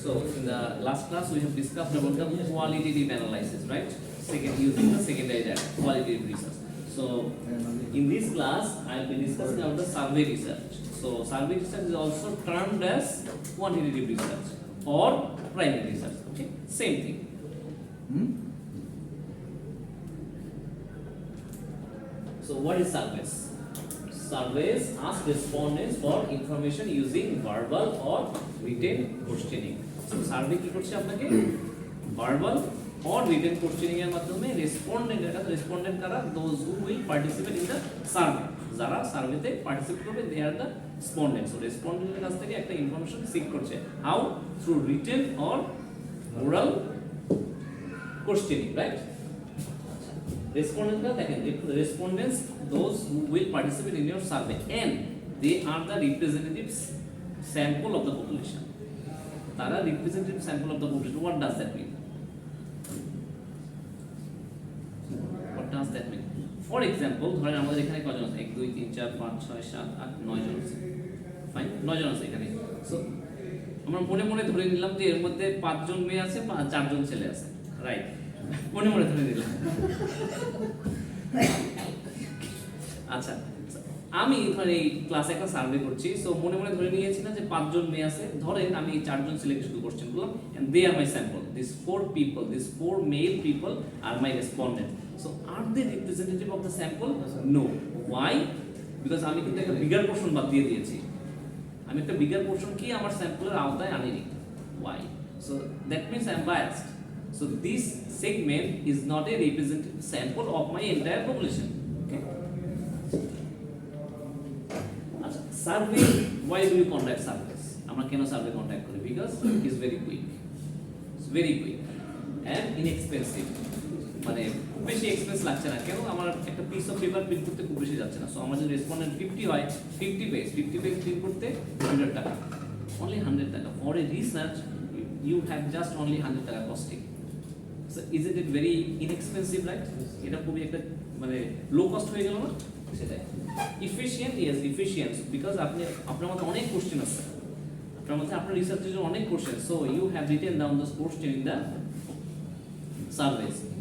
So in the last class we have discussed about the qualitative analysis, right? Using the secondary data, qualitative research. So in this class I will be discussing about the survey research. So survey research is also termed as quantitative research or primary research. Okay, same thing. So what is surveys? Surveys ask respondents for information using verbal or written questioning. So survey কি করছে আপনাকে verbal or written questioning এর মাধ্যমে respondent কারা those who will participate in the survey. যারা সার্ভেতে participate করবে they are the respondents. So respondent এর কাছ থেকে একটা ইনফরমেশন সিক করছে how through written or oral questioning, right? Respondents are the respondents those who will participate in your survey and they are the representatives sample of the population. Tara representative sample of the population. What does that mean? What does that mean? For example, ধরেন আমাদের এখানে কয়জন আছে 1 2 3 4 5 6 7 8 9 জন আছে fine 9 জন আছে এখানে so আমরা মনে মনে ধরে নিলাম যে এর মধ্যে 5 জন মেয়ে আছে 4 জন ছেলে আছে রাইট মনে মনে ধরে নিলাম আচ্ছা আমি ধরে এই ক্লাসে একটা সার্ভে করছি সো মনে মনে ধরে নিয়েছি না যে 5 জন মেয়ে আছে ধরেন আমি 4 জন ছেলেকে শুধু কোশ্চেন করলাম and they are my sample these 4 people these 4 male people are my respondents so are they representative of the sample no why because আমি কিন্তু একটা বিগার পোরশন বাদ দিয়ে দিয়েছি আমি একটা বিগার পোরশন কি আমার স্যাম্পলের আওতায় আনিনি why so that means I am biased so this segment is not a representative sample of my entire population okay survey why do you conduct surveys আমরা কেন সার্ভে কন্ডাক্ট করি because it is very quick it's very quick and inexpensive মানে বেশি expense লাগছে না কেন আমার একটা পিস অফ পেপার প্রিন্ট করতে খুব বেশি যাচ্ছে না সো আমার যদি রেসপন্ডেন্ট 50 হয় 50 পেজ প্রিন্ট করতে 100 টাকা only 100 টাকা for a research you have just only 100 টাকা costing so isn't it very inexpensive right এটা খুবই একটা মানে লো কস্ট হয়ে গেল না সেটাই efficient yes efficient because আপনার মধ্যে অনেক কোশ্চেন আছে আপনার মধ্যে আপনার রিসার্চের জন্য অনেক question so you have written down those question in the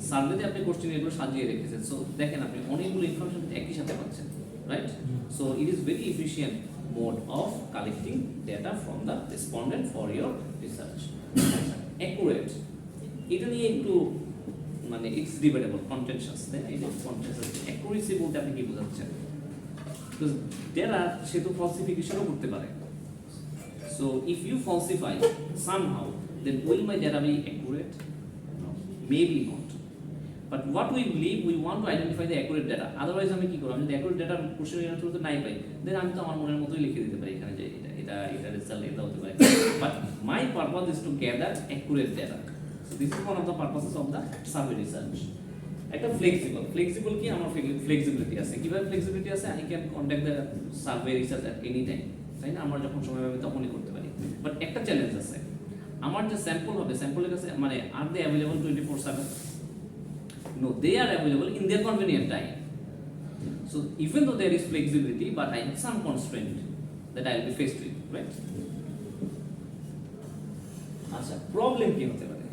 সার্ভেতে আপনি কোশ্চেন এগুলো সাজিয়ে রেখেছেন সো দেখেন আপনি অনেকগুলো ইনফরমেশন একই সাথে পাচ্ছেন right so it is very efficient mode of collecting data from the respondent for your research accurate এটা নিয়ে একটু মানে ইটস ডিবেটেবল কন্টেনশাস তাই না এটা কন্টেনশাস অ্যাকুরেসি বলতে আপনি কি বোঝাচ্ছেন বিকজ ডেটা সে তো ফলসিফিকেশনও করতে পারে so if you falsify somehow then will my data be accurate maybe not but what we believe we want to identify the accurate data otherwise আমি কি করব আমি যদি accurate data কোশ্চেন এর তো নাই পাই দেন আমি তো আমার মনের মতোই লিখে দিতে পারি এখানে যে এটা রেজাল্ট এটা হতে পারে but my purpose is to gather accurate data so this is one of the purposes of the survey research একটা flexible কি আমার flexibility আছে কিভাবে flexibility আছে I can conduct the survey research at any time তাই না আমার যখন সময় হবে তখনই করতে পারি but একটা চ্যালেঞ্জ আছে আমার যে স্যাম্পল হবে স্যাম্পলের কাছে মানে আর দে available 24/7 no they are available in their convenient time so even though there is flexibility but I have some constraint that I will be faced with right acha problem কি হতে পারে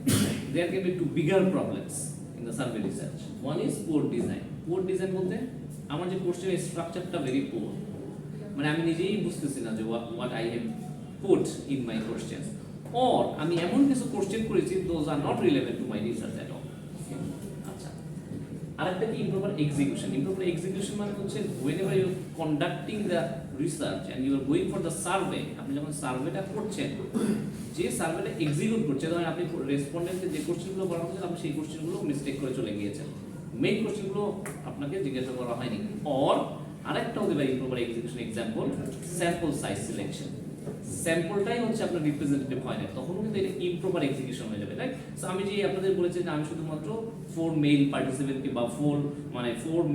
there can be two bigger problems in the survey research one is poor design বলতে আমার যে question স্ট্রাকচারটা very poor মানে আমি নিজেই বুঝতেছি না যে what I have put in my questions or আমি এমন কিছু কোশ্চেন করেছি those are not relevant to my research at all আচ্ছা আরেকটা কি improper execution মানে হচ্ছে whenever you conducting the research and you are going for the survey আপনি যখন সার্ভেটা করছেন যে সার্ভেটা এক্সিকিউট করছে ধরেন আপনি রেসপন্ডেন্টকে যে কোশ্চেনগুলো করা হচ্ছে আপনি সেই কোশ্চেনগুলো মিস্টেক করে চলে গিয়েছেন মেইন কোশ্চেনগুলো আপনাকে জিজ্ঞাসা করা হয়নি or আরেকটা হতে পারে improper execution example sample size selection স্যাম্পলটাই হচ্ছে আপনার রিপ্রেজেন্টেটিভ হয় না তখন কিন্তু এটা ইমপ্রপার এক্সিকিউশন হয়ে যাবে রাইট সো আমি যে আপনাদের বলেছি যে আমি শুধুমাত্র 4 মেইল পার্টিসিপেন্টকে বা 4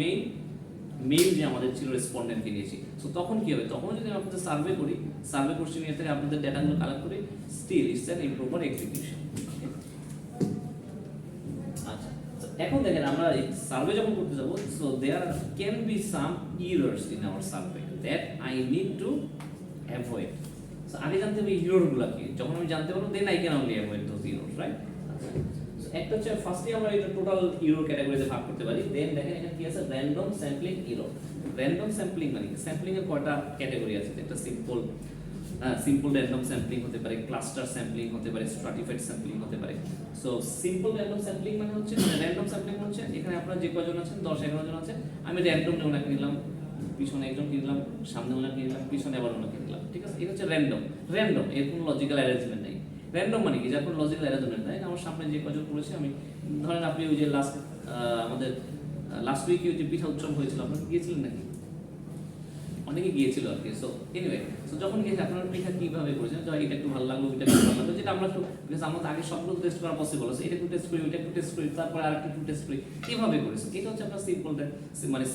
মেইল যে আমাদের ছিল রেসপন্ডেন্টকে নিয়েছি সো তখন কি হবে তখন যদি আমি আপনাদের সার্ভে করি সার্ভে কোশ্চেন থেকে আপনাদের ডেটাগুলো কালেক্ট করি still it's an improper execution আচ্ছা এখন দেখেন আমরা সার্ভে যখন করতে যাব so there can be some errors in our survey that I need to avoid so আগে জানতে হবে ইররগুলো কি, যখন আমি জানতে পারবো then I can only avoid those errors, right? একটা হচ্ছে ফার্স্টলি আমরা এটা টোটাল ইরর ক্যাটাগরিতে ভাগ করতে পারি। দেন দেখেন এখানে কি আছে, random sampling error. Random sampling মানে স্যাম্পলিং এর কয়টা ক্যাটাগরি আছে, একটা সিম্পল র্যান্ডম স্যাম্পলিং হতে পারে, ক্লাস্টার স্যাম্পলিং হতে পারে, স্ট্রাটিফাইড স্যাম্পলিং হতে পারে। সো সিম্পল র্যান্ডম স্যাম্পলিং মানে হচ্ছে, র্যান্ডম স্যাম্পলিং হচ্ছে এখানে আপনারা যে কয়জন আছেন 10-11 জন আছে, আমি র্যান্ডম ওনাকে নিলাম, পিছনে একজন কিনলাম, সামনে ওনাকে নিলাম, পিছনে আবার ওনাকে নিলাম, ঠিক আছে? এটা হচ্ছে র্যান্ডম। র্যান্ডম এর কোনো লজিক্যাল অ্যারেঞ্জমেন্ট নেই। র্যান্ডম মানে কি, যার কোনো লজিক্যাল অ্যারেঞ্জমেন্ট নাই। আমার সামনে যে কজন করেছে, আমি ধরেন আপনি ওই যে আমাদের লাস্ট উইকে ওই যে পিঠা উৎসব হয়েছিল, আপনারা গিয়েছিলেন নাকি? অনেকে গিয়েছিল আর কি। সো এনিওয়ে, সো যখন গিয়েছে আপনারা পিঠা কিভাবে করেছেন, এটা একটু ভালো লাগলো, এটা একটু ভালো লাগলো, যেটা আমরা একটু, বিকজ আমাদের আগে সবগুলো টেস্ট করা পসিবল আছে, এটা একটু টেস্ট করি, ওইটা একটু টেস্ট করি, তারপরে আরেকটা একটু টেস্ট করি, কিভাবে করেছে। এটা হচ্ছে আপনার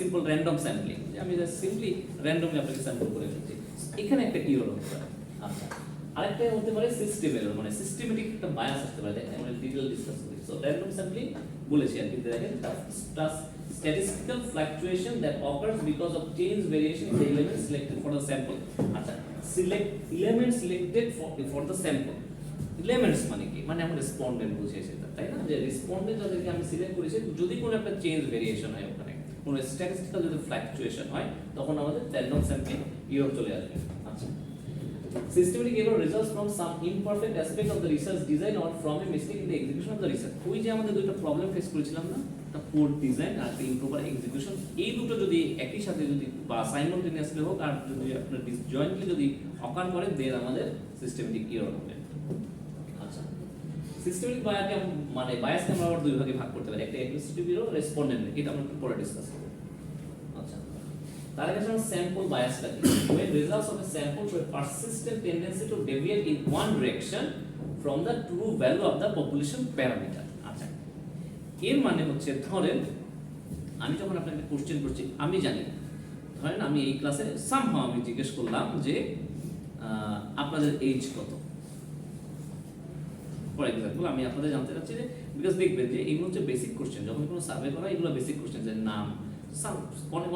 সিম্পল র্যান্ডম স্যাম্পলিং, যে আমি সিম্পলি র্যান্ডমলি আপনাকে স্যাম্পল করে ফেলছি। এখানে একটা ইরর হতে পারে। আচ্ছা, আরেকটা হতে পারে সিস্টেম এরর, মানে সিস্টেমেটিক একটা বায়াস আসতে পারে। দেখেন আমরা ডিটেইল ডিসকাস করি। সো র্যান্ডম স্যাম্পলিং বলেছি আর কি, দেখেন statistical fluctuation that occurs because of change variation in the elements selected for the sample. আচ্ছা, select elements selected for the sample. Elements মানে কি, মানে আমরা রেসপন্ডেন্ট বুঝে সেটা, তাই না? যে রেসপন্ডেন্ট যাদেরকে আমি সিলেক্ট করেছি, যদি কোনো একটা চেঞ্জ ভেরিয়েশন হয়, ওখানে কোনো স্ট্যাটিস্টিক্যাল যদি ফ্লাকচুয়েশন হয়, তখন আমাদের র্যান্ডম স্যাম্পলিং ইরর চলে আসবে। আচ্ছা, systematic error results from some imperfect aspect of the research design or from a mistake in the execution of the research. ওই যে আমাদের দুটো প্রবলেম ফেস করেছিলাম না, একটা পোর ডিজাইন আর একটা ইমপ্রপার এক্সিকিউশন, এই দুটো যদি একই সাথে যদি বা সাইমultaneously হোক, আর যদি আপনার ডিসজয়েন্টলি যদি অকার করে, দেন আমাদের সিস্টেমেটিক এরর হবে। আচ্ছা, সিস্টেমেটিক বায়াসকে আমরা আবার দুই ভাগে ভাগ করতে পারি, একটা অ্যাডমিনিস্ট্রেটিভ এরর, রেসপন্ডেন্ট। এটা আমরা একটু পরে ডিসকাস করব। আচ্ছা, তার আগে আমরা স্যাম্পল বায়াসটা কি, when results of a sample show a persistent tendency to deviate in one direction from the true value of the population parameter. আচ্ছা, এর মানে হচ্ছে, ধরেন আমি যখন আপনাকে কোশ্চেন করছি, আমি জানি, ধরেন আমি এই ক্লাসে সামহাও আমি জিজ্ঞেস করলাম যে আপনাদের এজ কত, ফর এক্সাম্পল আমি আপনাদের জানতে চাচ্ছি যে, বিকজ দেখবেন যে এগুলো হচ্ছে বেসিক কোশ্চেন, যখন কোনো সার্ভে করা এগুলো বেসিক কোশ্চেন, যে নাম,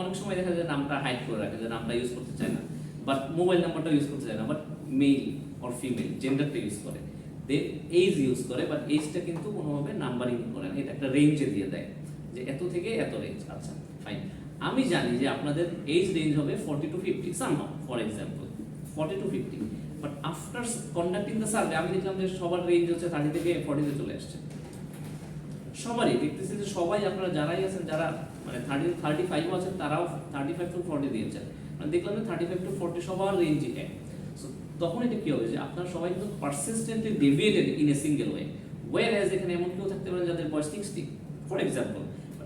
অনেক সময় দেখা যায় নামটা হাইড করে রাখে, যে নামটা ইউজ করতে চায় না, বাট মোবাইল নাম্বারটা ইউজ করতে চায় না, বাট মেল অর ফিমেল জেন্ডারটা ইউজ করে, দেন এজ ইউজ করে, বাট এজটা কিন্তু কোনোভাবে নাম্বারিং করে না, এটা একটা রেঞ্জে দিয়ে দেয় যে এত থেকে এত রেঞ্জ। আচ্ছা ফাইন, আমি জানি যে আপনাদের এজ রেঞ্জ হবে 40 to 50 somehow, for example 40 to 50, but after conducting the survey আমি দেখলাম যে সবার রেঞ্জ হচ্ছে 30 থেকে 40 তে চলে আসছে। সবারই দেখতেছি যে সবাই আপনারা যারাই আছেন, যারা মানে 35 আছেন, তারাও 35 to 40 দিয়েছেন, মানে দেখলাম যে 35 to 40 সবার রেঞ্জ এক। সো তখন এটা কি হবে, যে আপনারা সবাই কিন্তু persistently deviated in a single way, whereas এখানে এমন কেউ থাকতে পারে যাদের বয়স 60 ফর এক্সাম্পল,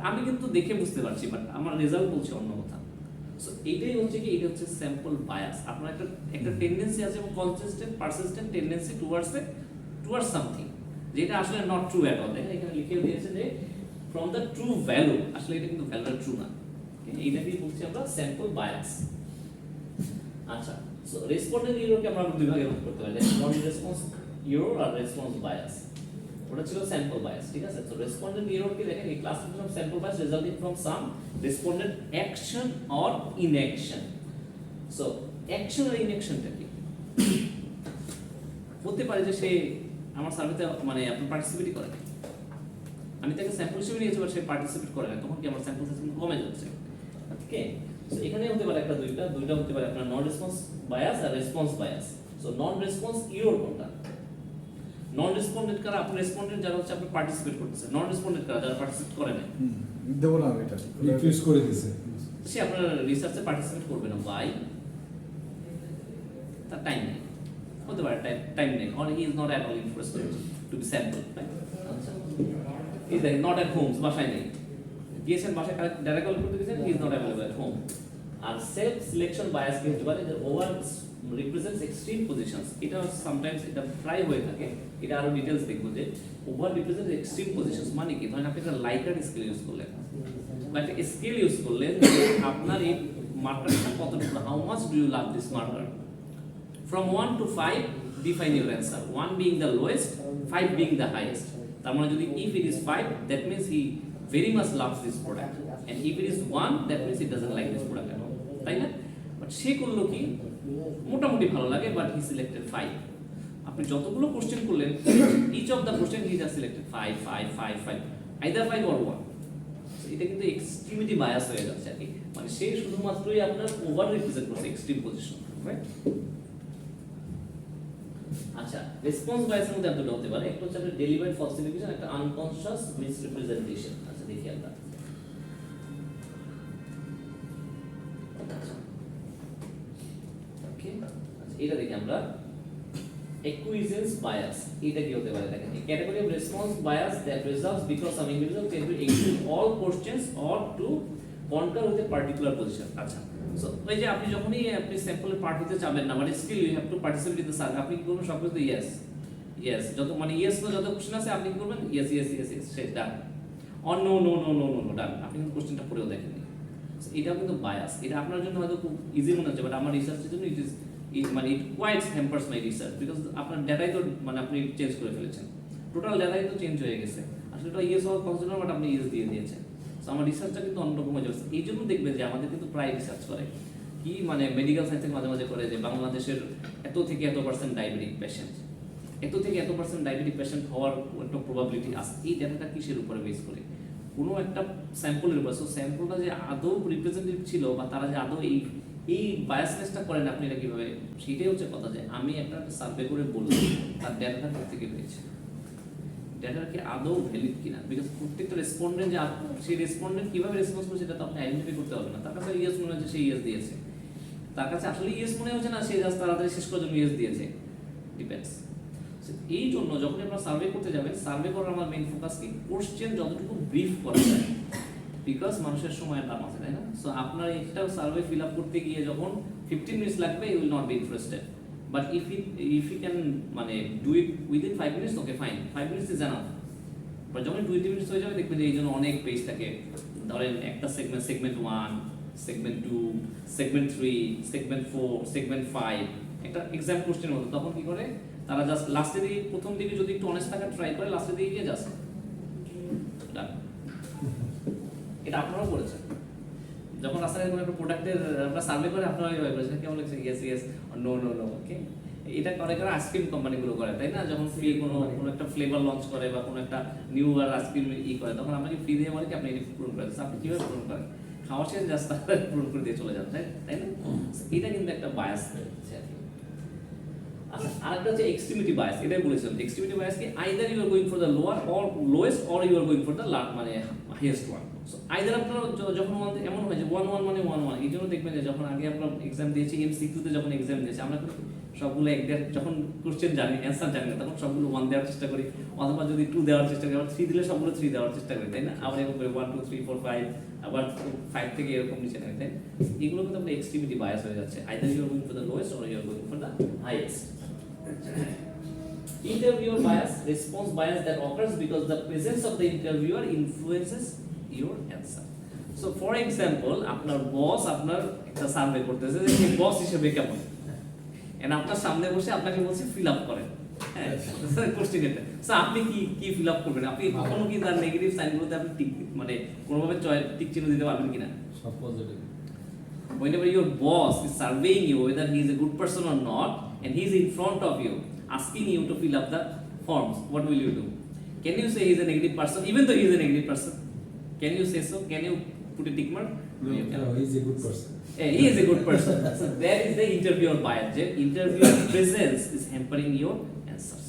আমি কিন্তু দেখে বুঝতে পারছি, বাট আমার রেজাল্ট বলছে অন্য কথা। সো এইটাই হচ্ছে কি, এটা হচ্ছে স্যাম্পল বায়াস। আপনার একটা টেন্ডেন্সি আছে, এবং consistent persistent tendency towards something, যেটা আসলে নট ট্রু অ্যাট অল। দেখেন এখানে লিখে দিয়েছে যে ফ্রম দ্য ট্রু ভ্যালু, আসলে এটা কিন্তু ভ্যালুটা ট্রু না, এইটাকেই বলছি আমরা স্যাম্পল বায়াস। আচ্ছা, সো রেসপন্ডেন্ট ইররকে আমরা দুই ভাগে ভাগ করতে পারি, নন রেসপন্স ইরর আর রেসপন্স বায়াস। ওটা ছিল স্যাম্পল বায়াস, ঠিক আছে? সো রেসপন্ডেন্ট ইররকে দেখেন, এই classification of sample bias resulting from some respondent action or inaction. So action আর ইনঅ্যাকশনটা কি? হতে পারে যে সে আমার সার্ভেতে মানে আপনি পার্টিসিপেটই করে না, আমি তাকে স্যাম্পল হিসেবে নিয়েছি, বাট সে পার্টিসিপেট করে না, তখন কি আমার স্যাম্পল সাইজ কমে যাচ্ছে। ওকে, সো এখানে হতে পারে একটা দুইটা হতে পারে আপনার নন রেসপন্স বায়াস আর response bias. So non response error কোনটা? নন রেসপন্ডেন্ট কারা? আপনি রেসপন্ডেন্ট যারা হচ্ছে আপনি পার্টিসিপেট করতেছেন, নন রেসপন্ডেন্ট কারা? যারা পার্টিসিপেট করে না, দেব না, এটা রিফিউজ করে দিয়েছে, সে আপনার রিসার্চে পার্টিসিপেট করবে না, বাই তার টাইম নেই, হতে পারে টাইম নেই, or he is not at all interested to be sample. আচ্ছা, ইজ নট অ্যাট হোম, বাসায় নেই, গিয়েছেন বাসায় ডাইরেক্ট কল করতে গেছেন, he is not available at home. আর সেলফ সিলেকশন বায়াস কি হতে পারে, যে ওভার রিপ্রেজেন্টস এক্সট্রিম পজিশনস, এটা সামটাইমস এটা প্রায় হয়ে থাকে, এটা আরো ডিটেইলস দেখবো, যে ওভার রিপ্রেজেন্টস এক্সট্রিম পজিশনস মানে কি, ধরেন আপনি একটা লাইকার স্কেল ইউজ করলেন, বা একটা স্কেল ইউজ করলেন, আপনার এই মার্কারটা কতটুকু, how much do you love this marker, from 1 to 5 define your answer, 1 being the lowest, 5 being the highest. তার মানে যদি if it is 5, that means he very much loves this product, and if it is 1, that means he doesn't like this product at all, তাই না? But সে করলো কি মোটামুটি ভালো লাগে, বাট হি সিলেক্টেড 5। আপনি যতগুলো কোশ্চেন করলেন, each of the question he just selected 5 5 5 5, either 5 or 1। এটা কিন্তু এক্সট্রিমিটি বায়াস হয়ে যাচ্ছে আর কি, মানে সে শুধুমাত্রই আপনার ওভার রিপ্রেজেন্ট করছে এক্সট্রিম পজিশন, রাইট? আচ্ছা, রেসপন্স বায়াসের মধ্যে দুটো হতে পারে, একটা হচ্ছে আপনার ডেলিভারেড ফলসিফিকেশন, একটা আনকনশিয়াস মিসরিপ্রেজেন্টেশন। আচ্ছা দেখি আমরা, ওকে, আচ্ছা এটা দেখি আমরা, acquiescence bias, এটা কি হতে পারে দেখেন, a category of response bias that results because some individuals tend to exclude all questions or to concur with a particular position। আচ্ছা, সো ওই যে আপনি যখনই আপনি স্যাম্পলের পার্ট হতে চাবেন না, মানে still you have to participate in the survey, আপনি কি করবেন? সবকিছু ইয়েস ইয়েস, যত মানে ইয়েস নো যত কোশ্চেন আছে আপনি কি করবেন? ইয়েস ইয়েস ইয়েস ইয়েস, শেষ, done. Or no no no no no no, done. আপনি কিন্তু কোশ্চেনটা পড়েও দেখেননি। এটাও কিন্তু বায়াস। এটা আপনার জন্য হয়তো খুব ইজি মনে হচ্ছে, বাট আমার রিসার্চের জন্য ইট ইজ মানে it quite hampers my research, because আপনার ডেটাই তো মানে আপনি চেঞ্জ করে ফেলেছেন, টোটাল ডেটাই তো চেঞ্জ হয়ে গেছে। আসলে এটা ইয়েস হওয়ার কনসিডার, বাট আপনি ইয়েস দিয়ে দিয়েছেন। সো আমার রিসার্চটা কিন্তু অন্যরকম হয়ে যাচ্ছে। এই জন্য দেখবেন যে আমাদের কিন্তু প্রায় রিসার্চ করে কি, মানে মেডিকেল সায়েন্সের মাঝে মাঝে করে যে বাংলাদেশের এত থেকে এত পার্সেন্ট ডায়াবেটিক পেশেন্ট, এত থেকে এত পার্সেন্ট ডায়াবেটিক পেশেন্ট হওয়ার একটা প্রবাবিলিটি আছে। এই ডেটাটা কিসের উপরে বেস করে? কোনো একটা স্যাম্পলের উপর। সো স্যাম্পলটা যে আদৌ রিপ্রেজেন্টেটিভ ছিল, বা তারা যে আদৌ এই বায়াসনেসটা করেন, আপনি এটা কিভাবে, সেটাই হচ্ছে কথা। যে আমি একটা সার্ভে করে বলবো তার ডেটাটা কোথেকে পেয়েছে, ডেটাটা কি আদৌ ভ্যালিড কিনা, বিকজ প্রত্যেকটা রেসপন্ডেন্ট যে সেই রেসপন্ডেন্ট কিভাবে রেসপন্স করছে সেটা তো আপনি আইডেন্টিফাই করতে পারবেন না। তার কাছে ইয়েস মনে হচ্ছে সে ইয়েস দিয়েছে, তার কাছে আসলে ইয়েস মনে হচ্ছে না, সে জাস্ট তাড়াতাড়ি শেষ করার জন্য ইয়েস দিয়েছে, ডিপেন্ডস। এই জন্য যখন আপনারা সার্ভে করতে যাবেন, সার্ভে করার আমার মেইন ফোকাস কি, কোশ্চেন যতটুকু ব্রিফ করা যায়, বিকজ মানুষের সময়ের দাম আছে, তাই না? সো আপনার একটা সার্ভে ফিল আপ করতে গিয়ে যখন 15 মিনিটস লাগবে, you will not be interested, but if you can মানে do it within 5 minutes, okay fine, 5 minutes is enough. But যখন 20 মিনিটস হয়ে যাবে, দেখবেন যে এই জন্য অনেক পেজ থাকে। ধরেন একটা segment 1, segment 2, segment 3, segment 4, segment 5, একটা এক্সাম কোশ্চেন মতো। তখন কি করে তারা, জাস্ট লাস্টের দিকে, প্রথম দিকে যদি একটু অনেস্ট থাকার ট্রাই করে, লাস্টের দিকে গিয়ে জাস্ট ডান। এটা আপনারাও করেছেন, যখন রাস্তায় কোনো একটা প্রোডাক্টের আপনারা সার্ভে করে আপনারা এইভাবে করেছেন, কেমন লাগছে, yes yes, no no no, okay. এটা করে করে আইসক্রিম কোম্পানিগুলো করে, তাই না? যখন ফ্রি কোনো একটা ফ্লেভার লঞ্চ করে বা কোনো একটা নিউ আর আইসক্রিম করে, তখন আপনাকে ফ্রি দিয়ে বলে কি আপনি এটা পূরণ করে দিচ্ছেন। আপনি কীভাবে পূরণ করেন? খাওয়া শেষ জাস্ট পূরণ করে দিয়ে চলে যান, তাই না? এটা কিন্তু একটা বায়াস হচ্ছে আর কি। আচ্ছা, আরেকটা হচ্ছে এক্সট্রিমিটি বায়াস। এটাই বলেছিলাম, এক্সট্রিমিটি বায়াস কি, either you are going for the lower or lowest, or you are going for the মানে হাইয়েস্ট ওয়ান। সো আইদার আপনারা যখন এমন হয় যে 1 1 মানে 1 1, এই জন্য দেখবেন যে যখন আগে আমরা এক্সাম দিয়েছি, এমসিকিউতে যখন এক্সাম দিয়েছি, আমরা সবগুলো যখন কোশ্চেন জানি, অ্যান্সার জানি না, তখন সবগুলো 1 দেওয়ার চেষ্টা করি, অথবা যদি 2 দেওয়ার চেষ্টা করি, আবার 3 দিলে সবগুলো 3 দেওয়ার চেষ্টা করি, তাই না? আবার এরকম 1 2 3 4 5, আবার 5 থেকে এরকম নিচে নেয়, তাই? এগুলো কিন্তু আপনার এক্সট্রিমিটি বায়াস হয়ে যাচ্ছে। Either you are going for the lowest or you are going for the highest. Interviewer bias, response bias that occurs because the presence of the interviewer influences your answer. So for example, আপনার বস আপনার একটা survey করতেছে যে সেই বস হিসেবে কেমন, and আপনার সামনে বসে আপনাকে বলছে ফিল আপ করেন, হ্যাঁ, কোশ্চেন এটা। সো আপনি কি ফিল আপ করবেন? আপনি কখনো কি তার নেগেটিভ সাইনগুলোতে আপনি টিক মানে কোনোভাবে টিক চিহ্ন দিতে পারবেন কিনা? সব positive. Whenever your boss is surveying you whether he is a good person or not, and he is in front of you asking you to fill up the forms, what will you do? Can you say he is a negative person even though he is a negative person? Can you say so? Can you put a tick mark? No, he is a good person. He is a good person. So that is the interviewer bias. The interviewer presence is hampering your answers.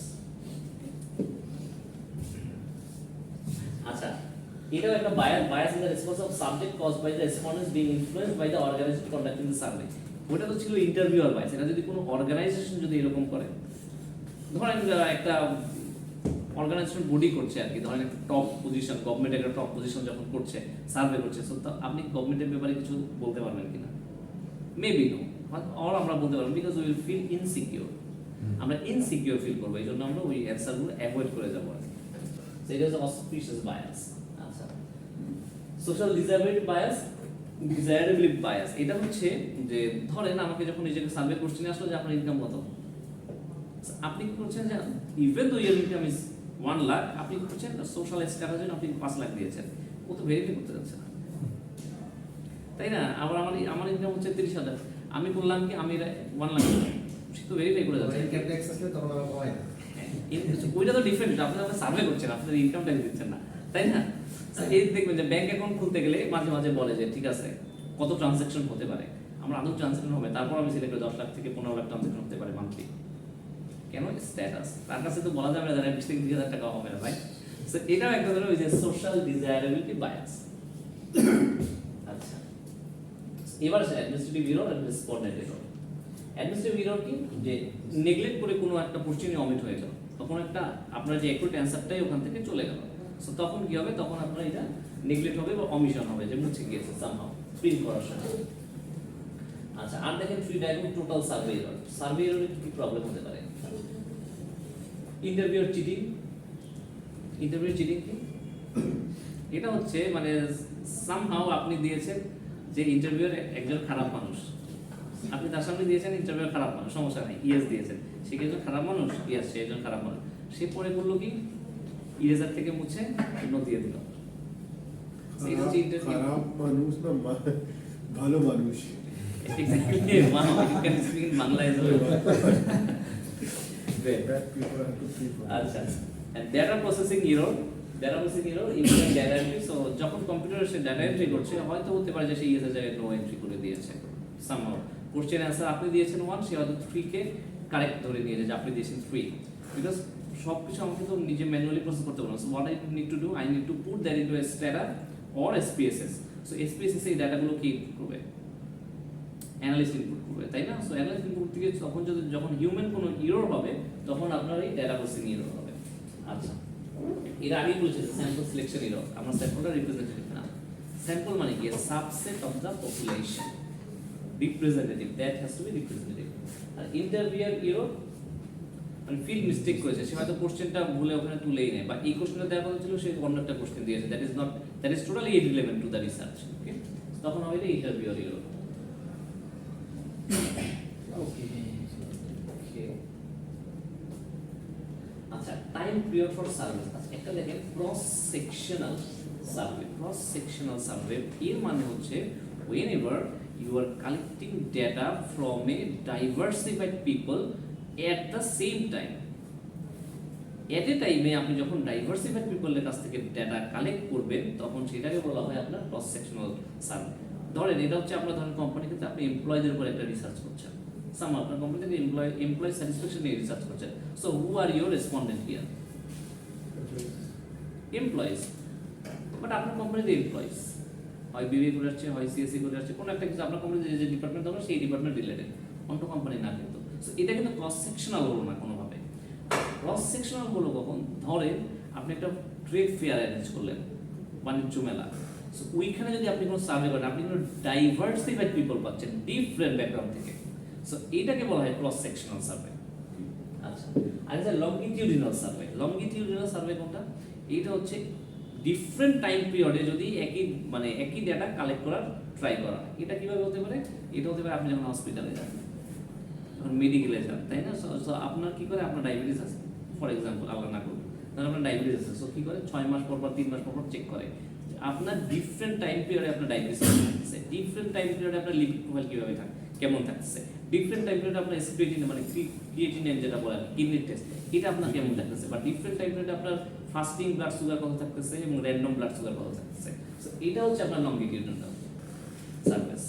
আচ্ছা, এটাও একটা bias in the response of subject caused by the respondents being influenced by the organization conducting the survey. ওটা তো ছিল interviewer bias. এটা যদি কোনো organisation যদি এরকম করে, ধরেন একটা অর্গানাইজেশন বডি করছে আর কি, ধরেন একটা টপ পজিশন, গভর্নমেন্টের একটা টপ পজিশন যখন করছে, সার্ভে করছে, সো আপনি গভর্নমেন্টের ব্যাপারে কিছু বলতে পারবেন কিনা? মেবি নো, অর আমরা বলতে পারবো, বিকজ উইল ফিল ইনসিকিউর। আমরা ইনসিকিউর ফিল করবো, এই জন্য আমরা ওই অ্যান্সারগুলো অ্যাভয়েড করে যাবো আর কি। সেটা হচ্ছে অসপিশিয়াস বায়াস। আচ্ছা, সোশ্যাল ডিজায়ারেবিলিটি বায়াস, ডিজায়ারেবিলিটি বায়াস, এটা হচ্ছে যে ধরেন আমাকে যখন নিজেকে সার্ভে কোশ্চেনে আসলো যে আপনার ইনকাম কত, আপনি কি করছেন যে even though year income is 1 lakh, আপনি কি করছেন সোশ্যাল স্ট্যাটাসের জন্য আপনি 5 লাখ দিয়েছেন, ও তো ভেরিফাই করতে যাচ্ছে না, তাই না? আবার আমার ইনকাম হচ্ছে 30,000, আমি বললাম কি আমি 1 লাখ সে তো ভেরিফাই করে যাচ্ছে ইনকাম ট্যাক্স আসলে তখন আমরা কমাই না। ওইটা তো ডিফারেন্ট, আপনি সার্ভে করছেন, আপনার ইনকাম ট্যাক্স দিচ্ছেন না, তাই না? এই দেখবেন যে ব্যাংক অ্যাকাউন্ট খুলতে গেলে মাঝে মাঝে বলে যে ঠিক আছে কত ট্রানজাকশন হতে পারে, আমরা আদৌ ট্রানজাকশন হবে, তারপর আমি সিলেক্ট করি 10 লাখ থেকে 15 লাখ ট্রানজাকশন হতে পারে মান্থলি। কেন? স্ট্যাটাস। তার কাছে তো বলা যাবে না 20 থেকে 30,000 টাকা হবে না, ভাই। সো এটাও একটা ধরনের ওই যে সোশ্যাল ডিজায়ারেবিলিটি বায়াস। আচ্ছা, এবার আছে অ্যাডমিনিস্ট্রেটিভ এরর আর রেসপন্ডেন্ট এরর। অ্যাডমিনিস্ট্রেটিভ এরর কি? যে নেগলেক্ট করে কোনো একটা কোশ্চেনই অমিট হয়ে গেল, তখন একটা আপনার যে অ্যাকুরেট অ্যানসারটাই ওখান থেকে চলে গেল। সো তখন কি হবে? তখন আপনার এটা নেগলেক্ট হবে বা অমিশন হবে, যে মুছে গিয়েছে সামহাউ প্রিন্ট করার সময়। আচ্ছা, আর দেখেন free diagram total survey error. Survey এররে কি প্রবলেম হতে পারে? ইন্টারভিউর চিটিং। ইন্টারভিউ চিটিং কি? এটা হচ্ছে মানে সামহাউ আপনি দিয়েছেন যে ইন্টারভিউর একজন খারাপ মানুষ, আপনি তার সামনে দিয়েছেন ইন্টারভিউ খারাপ মানুষ, সমস্যা নাই, ইয়েস দিয়েছেন, সে কি একজন খারাপ মানুষ? ইয়েস, সে একজন খারাপ মানুষ। সে পরে বললো কি ইরেজার থেকে মুছে নো দিয়ে দিল। খারাপ মানুষ না ভালো মানুষ। Exactly, wow, you can speak in Bangla as well. Great. Bad people have to people. আচ্ছা, and data processing error, user data entry. So যখন কম্পিউটারে সে ডেটা এন্ট্রি করছে, হয়তো হতে পারে যে সে ইউজার জায়গায় নো এন্ট্রি করে দিয়েছে সামহাউ। কোশ্চেন অ্যান্সার আপনি দিয়েছেন 1, সে হয়তো 3 কে কারেক্ট ধরে নিয়েছে যে আপনি দিয়েছেন 3, বিকজ সবকিছু আমাকে তো নিজে ম্যানুয়ালি প্রসেস করতে পারবো না। So what I need to do, I need to put that into a Stata or SPSS. So SPSS এই ডাটাগুলো কি করবে? অ্যানালিস্ট ইনপুট করবে, তাই না? সো অ্যানালিস্ট ইনপুট থেকে যখন হিউম্যান কোনো এরর হবে, তখন আপনার এই ডেটা প্রসেসিং এরর হবে। আচ্ছা, এর আগে বলেছে স্যাম্পল সিলেকশন এরর। আমরা স্যাম্পলটা রিপ্রেজেন্টেটিভ না। স্যাম্পল মানে কি? Subset of the population, representative, that has to be representative. আর ইন্টারভিউয়ার এরর মানে ফিল্ড মিস্টেক করেছে, সে হয়তো কোশ্চেনটা ভুলে ওখানে তুলেই নেয়, বা এই কোশ্চেনটা দেওয়ার কথা ছিল সে অন্য একটা কোশ্চেন দিয়েছে, that is totally irrelevant to the research. Okay, তখন হবে এটা ইন্টারভিউয়ার এরর। আচ্ছা, টাইম পিরিয়ড ফর সার্ভিস। আচ্ছা, একটা দেখেন cross sectional survey. Cross sectional survey এর মানে হচ্ছে whenever you are collecting data from a diversified people at the same time, at a time আপনি যখন ডাইভার্সিফাইড পিপলের কাছ থেকে ডেটা কালেক্ট করবেন, তখন সেটাকে বলা হয় আপনার ক্রস সেকশনাল সার্ভে। ধরেন এটা হচ্ছে আপনার কোম্পানি কিন্তু আপনি এমপ্লয়ীদের উপর একটা রিসার্চ করছেন, আপনার কোম্পানি থেকে এমপ্লয়ি স্যাটিসফ্যাকশন নিয়ে রিসার্চ করছেন। So who are your respondent here? Employees. But আপনার কোম্পানিতে এমপ্লয়িজ হয় বিবিএ করে আসছে, হয় সিএসসি করে আসছে, কোনো একটা কিছু আপনার কোম্পানিতে যে ডিপার্টমেন্ট হবে সেই ডিপার্টমেন্ট রিলেটেড, অন্য কোম্পানি না কিন্তু। সো এটা কিন্তু ক্রস সেকশনাল হলো না কোনোভাবে। ক্রস সেকশনাল হলো কখন? ধরেন আপনি একটা ট্রেড ফেয়ার অ্যারেঞ্জ করলেন, বাণিজ্য মেলা। সো ওইখানে যদি আপনি কোনো সার্ভে করেন, আপনি কোনো ডাইভার্সিফাইড পিপল পাচ্ছেন ডিফারেন্ট ব্যাকগ্রাউন্ড থেকে। সো এটাকে বলা হয় ক্রস সেকশনাল সার্ভে। আচ্ছা, আর এটা লংগিটিউডিনাল সার্ভে। লংগিটিউডিনাল সার্ভে কোনটা? এটা হচ্ছে ডিফারেন্ট টাইম পিরিয়ডে যদি একই ডেটা কালেক্ট করার ট্রাই করা। এটা কিভাবে হতে পারে? এটা হতে পারে আপনি যখন হসপিটালে যান, যখন মেডিকেলে যান, তাই না? সো আপনার কি করে, আপনার ডায়াবেটিস আছে ফর এক্সাম্পল, আল্লাহ না করুন, ধরুন আপনার ডায়াবেটিস আছে। সো কি করে 6 মাস পর 3 মাস পর চেক করে আপনার ডিফারেন্ট টাইম পিরিয়ডে আপনার ডায়াবেটিস থাকছে, ডিফারেন্ট টাইম পিরিয়ডে আপনার লিপিড প্রোফাইল কিভাবে থাকে, কেমন থাকছে, ডিফারেন্ট টাইম পিরিয়ডে আপনার ক্রিয়েটিনিন মানে ক্রিয়েটিনিন যেটা বলে কিডনি টেস্ট, এটা আপনার কেমন থাকতেছে, বা ডিফারেন্ট টাইম পিরিয়ডে আপনার ফাস্টিং ব্লাড সুগার কত থাকতেছে এবং র্যান্ডম ব্লাড সুগার কত থাকতেছে। সো এটা হচ্ছে আপনার লংগিটিউডিনাল সার্ভিস।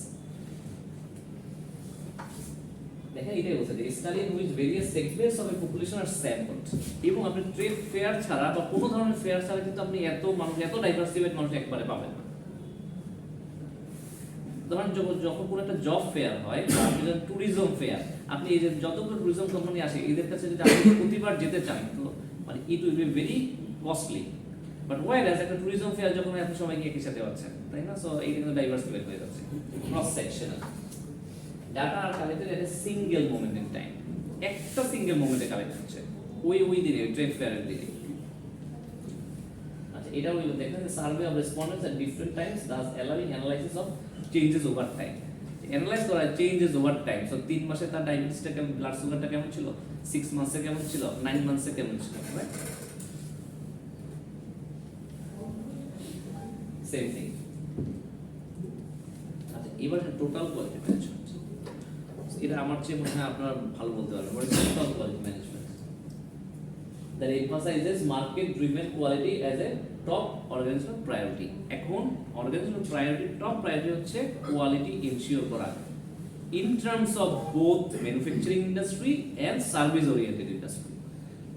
দেখেন এটাই বলছে যে study in which various segments of a population are sampled. এবং আপনি ট্রেড ফেয়ার ছাড়া বা কোনো ধরনের ফেয়ার ছাড়া কিন্তু আপনি এত ডাইভার্সিফাইড মানুষ একবারে পাবেন না। ধরেন যখন কোনো একটা জব ফেয়ার হয় বা আপনি যখন ট্যুরিজম ফেয়ার, আপনি এই যে যতগুলো ট্যুরিজম কোম্পানি আসে এদের কাছে যদি আপনি প্রতিবার যেতে চান, তো মানে it will be very costly. But whereas একটা ট্যুরিজম ফেয়ার যখন আপনি সবাইকে একই সাথে পাচ্ছেন, তাই না? সো এইটা কিন্তু ডাইভার্সিফাইড হয়ে যাচ্ছে, cross sectional. Data are collected at a single moment in time, একটা সিঙ্গেল মোমেন্টে কালেক্ট হচ্ছে ওই দিনে ট্রেড ফেয়ারের দিনে। আচ্ছা, এটা হইল দেখেন survey of respondents at different Times Das allowing analysis of changes over time. Analyse করা চেঞ্জেস ওভার টাইম। সো 3 মাসে তার ডায়াবেটিসটা কেমন, ব্লাড সুগারটা কেমন ছিল, 6 মাসে কেমন ছিল, 9 মাসে কেমন ছিল, রাইট? Same thing. আচ্ছা, এবার টোটাল কোয়ালিফিকেশন। এটা আমার চেয়ে মনে হয় আপনারা ভালো বলতে পারবেন what is total quality management that emphasizes market driven quality as a top organizational priority এখন organizational priority top priority হচ্ছে quality ensure করা in terms of both manufacturing industry and service oriented industry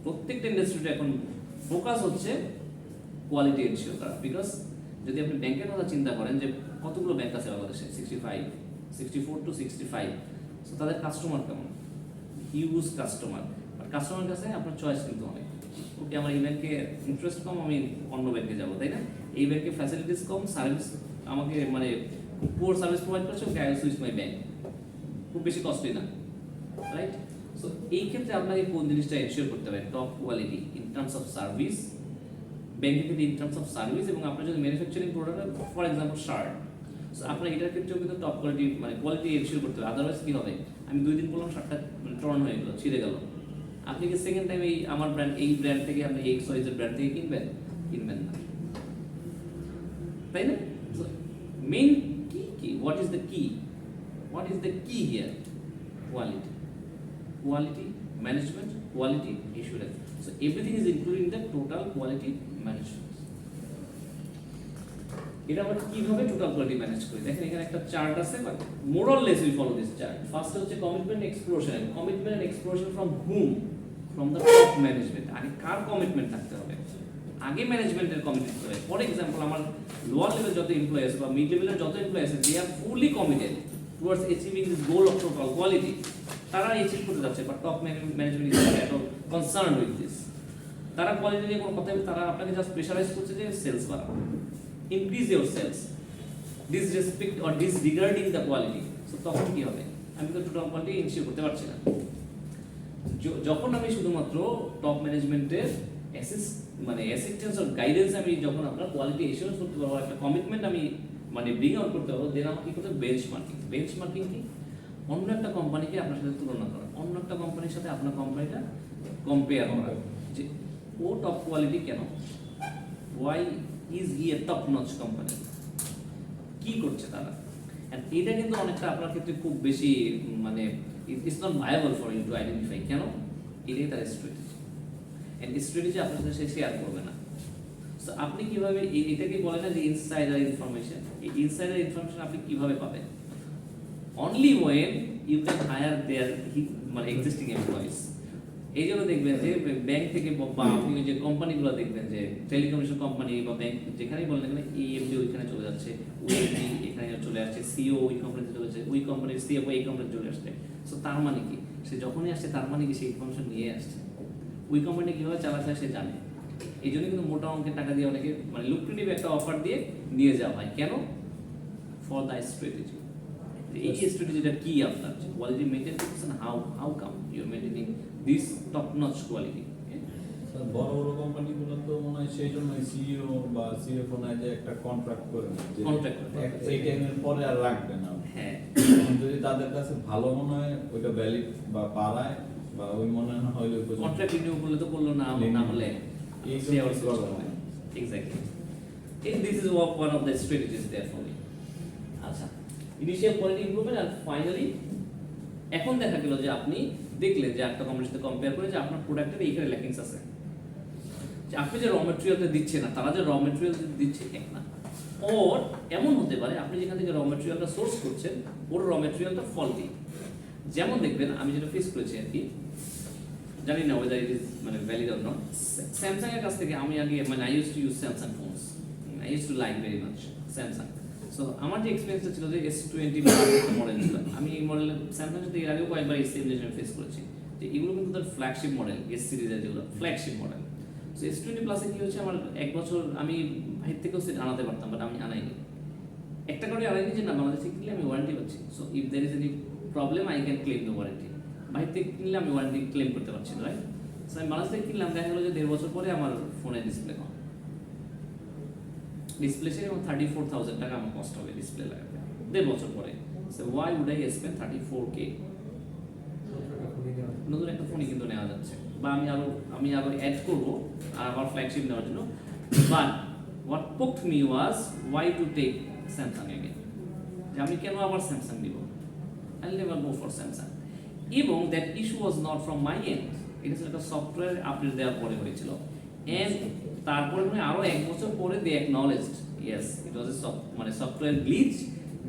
প্রত্যেকটা ইন্ডাস্ট্রিতে এখন focus হচ্ছে quality ensure করা because যদি আপনি ব্যাংকের কথা চিন্তা করেন যে কতগুলো ব্যাংক আছে বাংলাদেশে 64 to 65 সো তাদের কাস্টমার কেমন হিউজ কাস্টমার বাট কাস্টমার কাছে আপনার চয়েস কিন্তু অনেক ওকে আমার এই ব্যাংকে ইন্টারেস্ট কম আমি অন্য ব্যাংকে যাবো তাই না এই ব্যাংকে ফ্যাসিলিটিস কম সার্ভিস আমাকে মানে পুয়ার সার্ভিস প্রোভাইড করছে okay I switch my bank খুব বেশি কস্টলি না রাইট সো এই ক্ষেত্রে আপনাকে কোন জিনিসটা এনশিওর করতে হবে top quality in terms of service ব্যাংকের ক্ষেত্রে ইন টার্মস অফ সার্ভিস এবং আপনার যদি manufacturing product for example shirt so আপনার এটার ক্ষেত্রেও কিন্তু টপ কোয়ালিটি মানে কোয়ালিটি এনশিওর করতে হবে আদারওয়াইজ কি হবে আমি 2 দিন বললাম শার্টটা মানে টর্ন হয়ে গেল ছিঁড়ে গেল আপনি কি সেকেন্ড টাইম এই আমার ব্র্যান্ড এই ব্র্যান্ড থেকে আপনি এই এক্সওয়াইজেড ব্র্যান্ড থেকে কিনবেন না তাই না মেইন কি হোয়াট ইজ দ্য কি here quality management, quality assurance. So everything is included in the total quality management. এটা আমরা কিভাবে টোটাল কোয়ালিটি ম্যানেজ করি দেখেন এখানে একটা চার্ট আছে but more or less we follow this chart first হচ্ছে commitment and explosion from whom from the top management আগে কার কমিটমেন্ট থাকতে হবে আগে ম্যানেজমেন্টের কমিটমেন্ট হবে ফর এক্সাম্পল আমার লোয়ার লেভেল যত এমপ্লয়ি আছে বা মিড লেভেলের যত এমপ্লয়ি আছে they are fully committed towards achieving this goal of total quality তারা অ্যাচিভ করতে যাচ্ছে but top management is at all concern with this তারা কোয়ালিটি নিয়ে কোনো কথা তারা আপনাকে জাস্ট প্রেশারাইজ করছে যে সেলস বাড়াও increase your sales disrespect or disregarding the quality so তখন কি হবে আমি তো টোটাল কোয়ালিটি এনশিওর করতে পারছি না যখন আমি শুধুমাত্র টপ ম্যানেজমেন্টের মানে অ্যাসিস্ট্যান্স অর গাইডেন্স আমি যখন আপনার কোয়ালিটি এশিওর করতে পারবো একটা কমিটমেন্ট আমি মানে ব্রিং আউট করতে পারবো দেন আমাকে কি করতে বেঞ্চমার্কিং কি অন্য একটা কোম্পানিকে আপনার সাথে তুলনা করা অন্য একটা কোম্পানির সাথে আপনার কোম্পানিটা কম্পেয়ার করা যে ও টপ কোয়ালিটি কেন why is he a top notch company কি করছে তারা এন্ড এটা কিন্তু অনেকটা আপনার ক্ষেত্রে খুব বেশি মানে it's not viable for you to identify কেন এটাই তার স্ট্র্যাটেজি এন্ড স্ট্র্যাটেজি আপনার সাথে শেয়ার করবে না সো আপনি কিভাবে এটাকে বলে না যে ইনসাইডার ইনফরমেশন এই ইনসাইডার ইনফরমেশন আপনি কিভাবে পাবেন only when you can hire their মানে এক্সিস্টিং এমপ্লয়িজ এই জন্য দেখবেন যে ব্যাংক থেকে বা আপনি যে কোম্পানিগুলো দেখবেন যে টেলিকমিউনিকেশন কোম্পানি বা ব্যাংক যেখানেই বলেন এখানে এএমডি ওইখানে চলে যাচ্ছে ওএমডি এখানে চলে আসছে সিও ওই কোম্পানিতে চলে যাচ্ছে ওই কোম্পানির সিএফও এই কোম্পানিতে চলে আসছে সো তার মানে কি সে যখনই আসছে তার মানে কি সেই ইনফরমেশন নিয়ে আসছে ওই কোম্পানি কিভাবে চালাতে হয় সে জানে এই জন্য কিন্তু মোটা অঙ্কের টাকা দিয়ে অনেকে মানে লুক্রেটিভ একটা অফার দিয়ে নিয়ে যাওয়া হয় কেন ফর দ্য স্ট্র্যাটেজি এই স্ট্র্যাটেজিটা কি আপনার কোয়ালিটি মেইনটেইন করছেন how come you are maintaining this top notch quality বড় বড় কোম্পানিগুলো তো মনে হয় সেই জন্য সিইও বা সিএফও না যে একটা কন্ট্রাক্ট করে এই টাইমের পরে আর রাখবে না হ্যাঁ যদি তাদের কাছে ভালো মনে হয় ওইটা ভ্যালিড বা পারায় বা ওই মনে না হইলে কন্ট্রাক্ট রিনিউ করলে তো করলো না হলে এই সে আবার সুইচ করবে exactly this is one of the strategies there for me আচ্ছা ইনিশিয়াল কোয়ালিটি ইমপ্রুভমেন্ট আর ফাইনালি এখন দেখা গেল যে আপনি দেখলেন যে একটা কোম্পানির সাথে কম্পেয়ার করে যে আপনার প্রোডাক্টের এইখানে ল্যাকিংস আছে যে আপনি যে র ম্যাটেরিয়ালটা দিচ্ছে না তারা যে র ম্যাটেরিয়াল দিচ্ছে এক না ওর এমন হতে পারে আপনি যেখান থেকে র ম্যাটেরিয়ালটা সোর্স করছেন ওর র ম্যাটেরিয়ালটা ফল্টি যেমন দেখবেন আমি যেটা ফেস করেছি আর কি জানি না ওয়েদার ইট ইজ মানে ভ্যালিড অর নট স্যামসাং এর কাছ থেকে আমি আগে মানে I used to use Samsung phones I used to like very much Samsung so আমার যে এক্সপেরিয়েন্সটা ছিল যে S20 মডেল ছিল আমি এই মডেল স্যামসাং সাথে এর আগেও কয়েকবার এই সেম জেনারেশন ফেস করেছি যে এগুলো কিন্তু তার ফ্ল্যাগশিপ মডেল S সিরিজের যেগুলো ফ্ল্যাগশিপ মডেল সো S20 প্লাসে কি হচ্ছে আমার এক বছর আমি বাইরে থেকেও সেট আনাতে পারতাম বাট আমি আনাইনি একটা করে আনাইনি যে না বাংলাদেশে কিনলে আমি ওয়ারেন্টি পাচ্ছি so if there is any problem I can claim the warranty বাইরে থেকে কিনলে আমি ওয়ারেন্টি ক্লেম করতে পারছি না রাইট সো আমি বাংলাদেশ থেকে কিনলাম দেখা গেলো যে 1.5 বছর পরে আমার ফোনে ডিসপ্লে কম ডিসপ্লে সে 34,000 টাকা আমার কস্ট হবে ডিসপ্লে লাগাতে 1.5 বছর পরে so why would I spend 34k নতুন একটা ফোনই কিন্তু নেওয়া যাচ্ছে বা আমি আরো অ্যাড করব আর আমার ফ্ল্যাগশিপ নেওয়ার জন্য but what poked me was why to take Samsung again যে আমি কেন আবার স্যামসাং নিব I'll never go for Samsung. এবং that issue was not from my end. এটা ছিল একটা সফটওয়্যার আপডেট দেওয়ার পরে হয়েছিল, and তারপরে মানে আরো এক বছর পরে they acknowledged yes it was a মানে সফটওয়্যার গ্লিচ।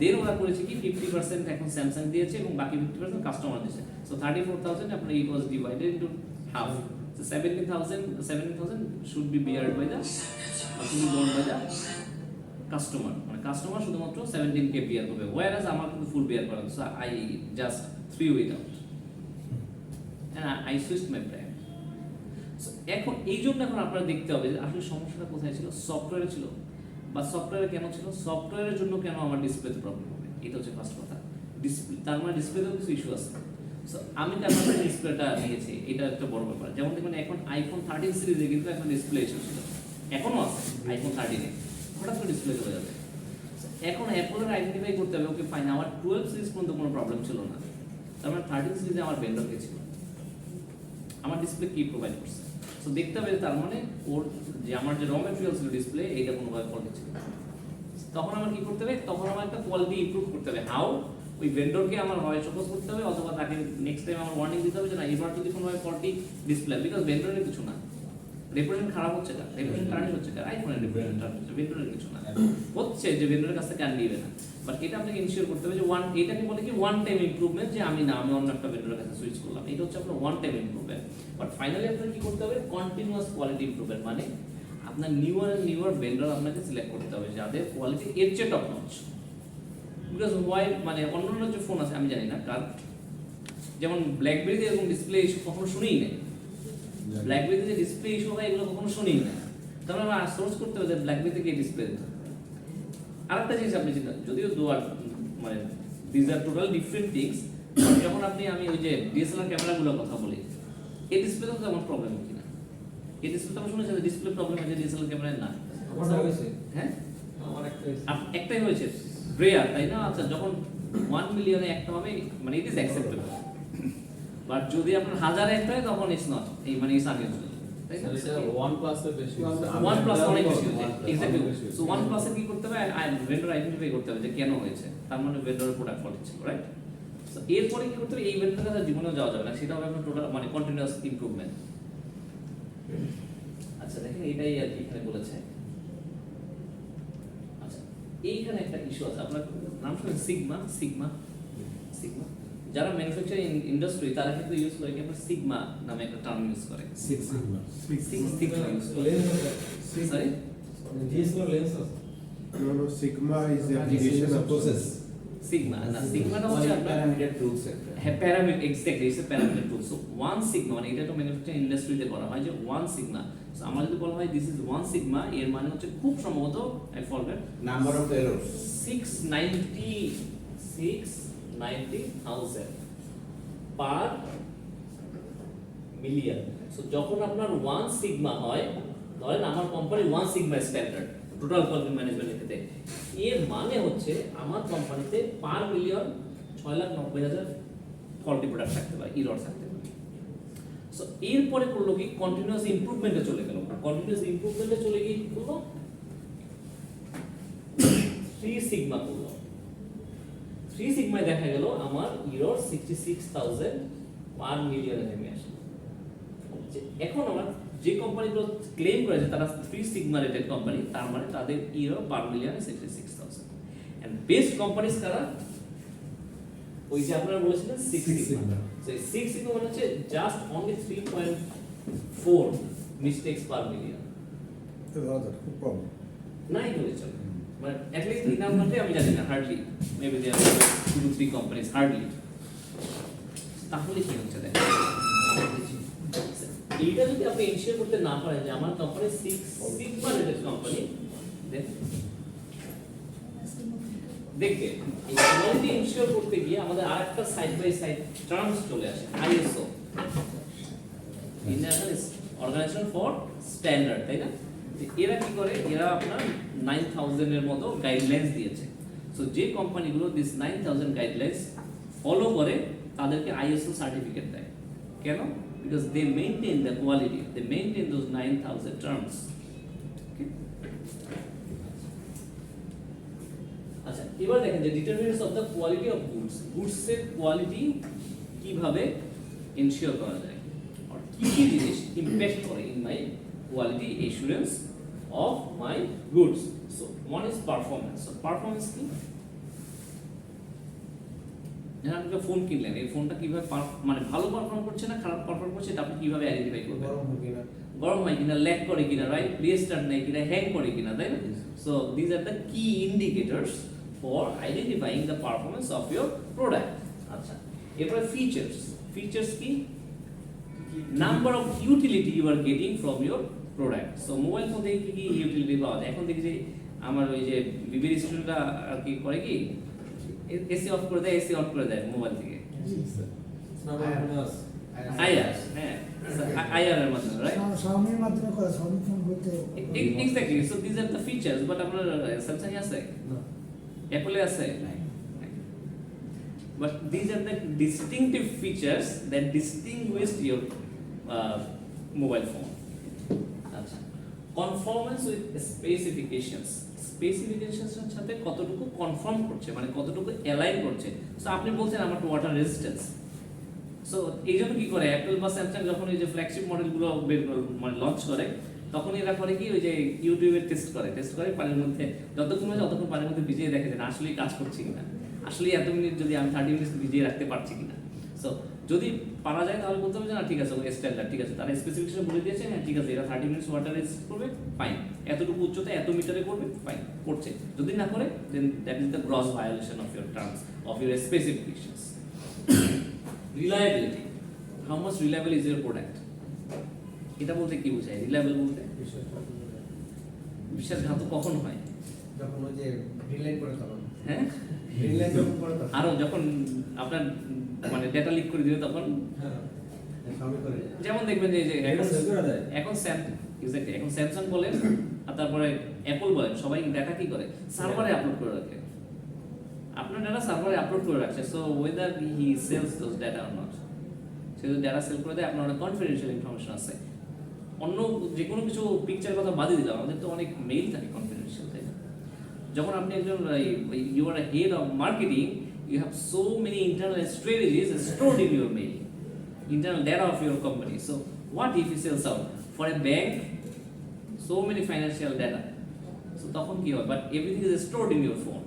দেন ওরা করেছে কি 50% এখন স্যামসাং দিয়েছে এবং বাকি 50% কাস্টমার দিয়েছে। সো 34,000 আপনার it was divided into half. So 17,000 should be beared by the customer, মানে কাস্টমার শুধুমাত্র 17k বিয়ার করবে, whereas আমার কিন্তু ফুল বিয়ার করা। So I just threw it out and I switched my plan. So এখন এই জন্য এখন আপনারা দেখতে হবে যে আসলে সমস্যাটা কোথায় ছিল, সফটওয়্যারে ছিল বা সফটওয়্যারে কেন ছিল, সফটওয়্যারের জন্য কেন আমার ডিসপ্লেতে প্রবলেম হবে, এটা হচ্ছে ফার্স্ট কথা। ডিসপ্লে তার মানে ডিসপ্লেতেও কিছু ইস্যু আছে। সো আমি তারপরে ডিসপ্লেটা নিয়েছি, এটা একটা বড় ব্যাপার। যেমন দেখুন এখন আইফোন 13 সিরিজে কিন্তু এখন ডিসপ্লে ইস্যু ছিল, এখনো আছে আইফোন 13 এ হঠাৎ করে ডিসপ্লে চলে যাবে। এখন অ্যাপলের আইডেন্টিফাই করতে হবে ওকে ফাইন আমার 12 সিরিজ পর্যন্ত কোনো প্রবলেম ছিল না, তার মানে 13 সিরিজে আমার ভেন্ডর কে ছিল, আমার ডিসপ্লে কি প্রোভাইড করছে। সো দেখতে হবে তার মানে ওর যে আমার যে র ম্যাটেরিয়াল ছিল ডিসপ্লে এইটা কোনোভাবে ফল্ট ছিল। তখন আমার কি করতে হবে, তখন আমার একটা কোয়ালিটি ইমপ্রুভ করতে হবে। হাউ, ওই ভেন্ডরকে আমার হয় সপোজ করতে হবে অথবা তাকে নেক্সট টাইম আমার ওয়ার্নিং দিতে হবে যে না এবার যদি কোনোভাবে ফল্টি ডিসপ্লে, বিকজ ভেন্ডরের কিছু না, রেপুটেশন খারাপ হচ্ছে কার, রেপুটেশন টার্নিশ হচ্ছে কার, আইফোনের রেপুটেশন টার্নিশ হচ্ছে, ভেন্ডরের কিছু না, হচ্ছে যে ভেন্ডরের কাছ থেকে আর নিবে না। বাট এটা আপনাকে ইনশিওর করতে হবে যে এটাকে বলে কি ওয়ান টাইম ইমপ্রুভমেন্ট, যে আমি অন্য একটা ভেন্ডরের কাছে সুইচ করলাম, এটা হচ্ছে আপনার one time improvement. But finally আপনার কি করতে হবে, কন্টিনিউয়াস কোয়ালিটি ইমপ্রুভমেন্ট, মানে আপনার নিউয়ার ভেন্ডর আপনাকে সিলেক্ট করতে হবে যাদের কোয়ালিটি এর চেয়ে টপ নচ। বিকজ ওয়াই মানে অন্যান্য যে ফোন আছে আমি জানি না কার, যেমন ব্ল্যাকবেরিতে এরকম ডিসপ্লে ইস্যু কখনো শুনেই নেই, ব্ল্যাকবেরিতে যে ডিসপ্লে ইস্যু হয় এগুলো কখনো শুনেই না, তাহলে আমরা সোর্স করতে হবে যে ব্ল্যাকবেরিতে কি ডিসপ্লে দিতে। আরেকটা জিনিস আপনি চিন্তা, যদিও মানে this are total different things, যখন আমি ওই যে ডিএসএলআর ক্যামেরাগুলোর কথা বলি, এই ডিসপ্লেতে তো আমার প্রবলেম হচ্ছে না, এই ডিসপ্লে তো শুনেছেন যে ডিসপ্লে প্রবলেম হয়েছে ডিএসএলআর ক্যামেরায় না, আমারটা হয়েছে, হ্যাঁ আমার একটা হয়েছে, একটাই হয়েছে রেয়ার, তাই না? আচ্ছা যখন 1 মিলিয়নে একটা হবে মানে ইট ইজ অ্যাকসেপ্টেবল, বাট যদি আপনার হাজারে একটা হয় তখন ইটস নট, এই মানে ইটস আনইউজুয়াল, তাই না? OnePlus এর বেশি, OnePlus অনেক বেশি হচ্ছে, এক্স্যাক্টলি। সো OnePlus এর কি করতে হবে, ভেন্ডর আইডেন্টিফাই করতে হবে যে কেন হয়েছে, তার মানে ভেন্ডরের প্রোডাক্ট ফল্ট ছিল, রাইট? সো এরপরে কি করতে হবে, এই ভেন্ডরের কাছে জীবনেও যাওয়া যাবে না, সেটা হবে আপনার টোটাল মানে কন্টিনিউয়াস ইমপ্রুভমেন্ট। আচ্ছা দেখেন এটাই আর কি এখানে বলেছে। আচ্ছা এইখানে একটা ইস্যু আছে, আপনার নাম শুনেন সিগমা। যারা ম্যানুফ্যাকচারিং ইন্ডাস্ট্রি তারা কিন্তু ইউজ করে কি আপনার সিগমা নামে একটা টার্ম ইউজ করে, Six Sigma. Lens sorry DSLR lens আছে। No, Sigma is the application of process. Sigma না, সিগমাটা হচ্ছে আপনার প্যারামিটার টুলস একটা। হ্যাঁ parameter, exactly it's a parameter tool. So one sigma মানে এটা তো ম্যানুফ্যাকচারিং ইন্ডাস্ট্রিতে করা হয় যে ওয়ান সিগমা। সো আমরা যদি বলা হয় দিস ইজ ওয়ান সিগমা, এর মানে হচ্ছে খুব সম্ভবত I forget number of errors 690,000 per million. So যখন আপনার ওয়ান সিগমা হয়, ধরেন আমার company one sigma standard total quality ম্যানেজমেন্টের ক্ষেত্রে, এর মানে হচ্ছে আমার কোম্পানিতে পার মিলিয়ন 6,90,000 ফল্টি প্রোডাক্ট থাকতে পারে, ইরর থাকতে পারে। সো এরপরে করলো কি কন্টিনিউয়াস ইমপ্রুভমেন্টে চলে গেল, কন্টিনিউয়াস ইমপ্রুভমেন্টে চলে গিয়ে কি করলো 3 সিগমা করলো। 3 সিগমায় দেখা গেল আমার ইরর 66,000 পার মিলিয়নে নেমে আসলো। এখন আমার যে কোম্পানিগুলো ক্লেম করে যে তারা 3 সিগমা রেটেড কোম্পানি, তার মানে তাদের ইরর পার মিলিয়নে 66,000। এন্ড বেস্ট কোম্পানিজ কারা, ওই যে আপনারা বলেছিলেন 6 সিগমা। সো 6 সিগমা মানে হচ্ছে just only 3.4 mistakes per million. তো দাদা খুব কম। নাই বলেছে মানে at least in our country আমি জানি না, hardly maybe there are 2-3 companies hardly. তাহলে কি হচ্ছে দেখেন, এইটা যদি আপনি ইনশিওর করতে না পারেন যে আমার কোম্পানি 6 সিগমা রেটেড কোম্পানি, দেন দেখবে এই কোয়ালিটি ইনশিওর করতে গিয়ে আমাদের আরেকটা সাইড বাই সাইড টার্মস চলে আসে, ISO, international organization for standard, তাই না? এরা কি করে, এরা আপনার 9,000 এর মতো গাইডলাইন্স দিয়েছে। সো যে কোম্পানিগুলো দিস 9,000 গাইডলাইন্স ফলো করে তাদেরকে আইএসও সার্টিফিকেট দেয়। কেন? Because they maintain the quality, they maintain those 9,000 terms. আচ্ছা এবার দেখেন যে determinants of the quality of goods গুডসের কোয়ালিটি কিভাবে এনশিওর করা যায় আর কি কি জিনিস ইমপ্যাক্ট করে in my quality assurance of my goods so one is performance so performance কি যেন আপনি ফোন কিনলেন এই ফোনটা কিভাবে মানে ভালো পারফর্ম করছে না খারাপ পারফর্ম করছে এটা আপনি কিভাবে আইডেন্টিফাই করবেন গরম হয় কিনা ল্যাগ করে কিনা রাইট রিস্টার্ট নেই কিনা হ্যাং করে কিনা তাই না so this are the key indicators for identifying the performance of your product আচ্ছা এরপরে ফিচার্স কি number of utility you are getting from your product so mobile phone থেকে কি কি ইউটিলিটি পাওয়া যায় এখন দেখি যে আমার ওই যে বিবির স্টুডেন্টরা আর কি করে কি এসি অফ করে দেয় এসি অফ করে দেয় মোবাইল থেকে আইআর হ্যাঁ আইআর এর মাধ্যমে রাইট সাউন্ডের মাধ্যমে করে সাউন্ড ফোন করতে exactly so this are the features but আপনার স্যামসাং আছে অ্যাপল আছে but these are the distinctive features that distinguish your mobile phone আচ্ছা conformance with specifications এর সাথে কতটুকু কনফার্ম করছে মানে কতটুকু অ্যালাইন করছে সো আপনি বলছেন আমার ওয়াটার রেজিস্ট্যান্স সো এই জন্য কি করে অ্যাপল বা স্যামসাং যখন এই যে ফ্ল্যাগশিপ মডেলগুলো মানে লঞ্চ করে তখন এরা করে কি ওই যে ইউটিউবে টেস্ট করে পানির মধ্যে যতক্ষণ হয় ততক্ষণ পানির মধ্যে ভিজিয়ে দেখে যে আসলেই কাজ করছে কিনা আসলে এত মিনিট যদি আমি 30 মিনিট ভিজিয়ে রাখতে পারছি কিনা সো যদি পারা যায় তাহলে বলতে হবে যে না ঠিক আছে ওই স্ট্যান্ডার্ড ঠিক আছে তারা স্পেসিফিকেশন বলে দিয়েছে হ্যাঁ ঠিক আছে এরা 30 মিনিট ওয়াটার রেজিস্ট করবে ফাইন এতটুকু উচ্চতা এত মিটারে করবে ফাইন করছে যদি না করে then that is the gross violation of your terms of your specifications reliability how much reliable is your product এটা বলতে কি বোঝায় রিলায়েবল বলতে বিশ্বাসঘাতক কখন হয় যখন ওই যে রিলাইন করে তখন হ্যাঁ রিলাইন যখন করে তখন আরো যখন আপনার মানে ডেটা লিক করে দিবে তখন সবই করে যেমন দেখবেন যে এখন sell করা যায়? এখন এক্স্যাক্টলি এখন স্যামসাং বলেন আর তারপরে অ্যাপল বলেন সবাই ডেটা কি করে সার্ভারে আপলোড করে রাখে আপনার ডেটা সার্ভারে আপলোড করে রাখছে so whether he sells those data or not say যদি ডেটা সেল করে দেয় আপনার অনেক কনফিডেন্সিয়াল ইনফরমেশন আছে অন্য যে কোনো কিছু পিকচার কথা বাদই দিলাম আমাদের তো অনেক মেইল থাকে কনফিডেন্সিয়াল তাই না যখন আপনি একজন you are head of marketing you have so many internal strategies stored in your mail internal data of your company so what if you sells out for a bank so many financial data so তখন কি হয় but everything is stored in your phone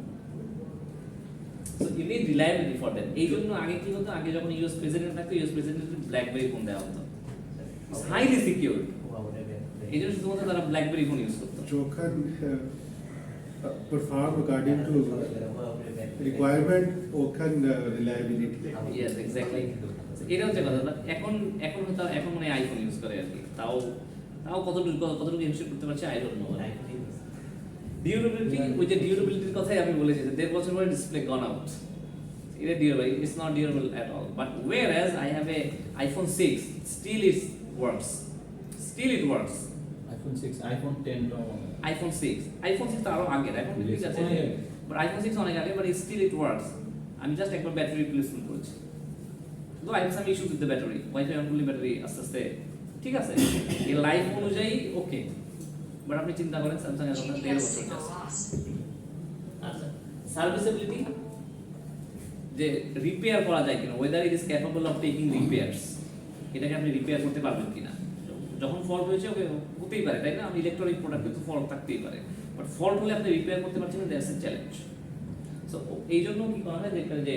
so you need reliability for that এই জন্য আগে কি হতো আগে যখন ইউএস প্রেসিডেন্ট থাকতো ইউএস প্রেসিডেন্টের ব্ল্যাকবেরি ফোন দেওয়া হতো it's highly secure এই জন্য শুধুমাত্র তারা ব্ল্যাকবেরি ফোন ইউজ করতো যখন perform according to requirement ওখান reliability yes exactly এটা হচ্ছে কথা এখন হয়তো এখন মানে আইফোন ইউজ করে আর কি তাও কতটুকু ইনশিওর করতে পারছে আই ডোন্ট নো ডিউরেবিলিটি ওই যে ডিউরেবিলিটির কথাই আমি বলেছি যে 1.5 বছর পরে ডিসপ্লে গন আউট এটা durable it's not durable at all but whereas I have a iPhone 6 still it works iPhone 6 iPhone 10 টা iPhone 6 তো আরো আগের এখন ঠিক আছে বাট iPhone 6 অনেক আগে বাট স্টিল ইট ওয়ার্কস আমি জাস্ট একবার ব্যাটারি রিপ্লেসমেন্ট করেছি তো I have some issue with the battery wifi on fully battery আস্তে আস্তে ঠিক আছে এই লাইফ অনুযায়ী ওকে বাট আপনি চিন্তা করেন স্যামসাং এর কথা 13 বছর আছে আচ্ছা সার্ভিসিবিলিটি যে রিপেয়ার করা যায় কিনা whether it is capable of taking repairs এটাকে আপনি রিপেয়ার করতে পারবেন কিনা যখন ফল্ট হয়েছে ওকে হতেই পারে তাই না আমি ইলেকট্রনিক প্রোডাক্টে তো ফল্ট থাকতেই পারে বাট ফল্ট হলে আপনি রিপেয়ার করতে পারছেন না দ্যাটস এ চ্যালেঞ্জ সো এই জন্য কি করা হয় যে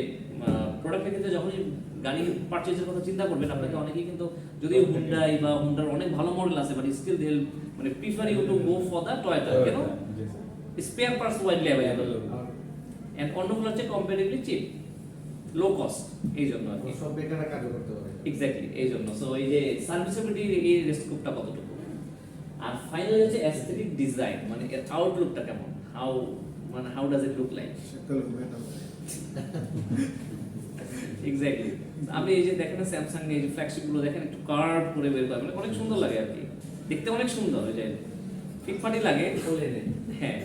প্রোডাক্টের ক্ষেত্রে যখনই গাড়ি পারচেজের কথা চিন্তা করবেন আপনাকে অনেকেই কিন্তু যদিও হুন্ডাই বা হুন্ডার অনেক ভালো মডেল আছে বাট স্টিল দে মানে prefer you to go for the Toyota কেন spare parts widely available and অন্যগুলো হচ্ছে কম্পারেটিভলি চিপ লো কস্ট এই জন্য আর কি সব বেটার কাজ করতে পারে এক্স্যাক্টলি এই জন্য সো এই যে সার্ভিসিবিলিটির এই রেস্ট্রিক্টটা কতটুকু আর ফাইনালি হচ্ছে অ্যাস্থেটিক ডিজাইন মানে এর আউটলুকটা কেমন how does it look like शकल হবে না এক্স্যাক্টলি আপনি এই যে দেখেন স্যামসাং এই যে ফ্ল্যাগশিপ গুলো দেখেন একটু কার্ভ করে বের করে মানে অনেক সুন্দর লাগে আর কি দেখতে অনেক সুন্দর ওই যে ফিটফাটি লাগে হ্যাঁ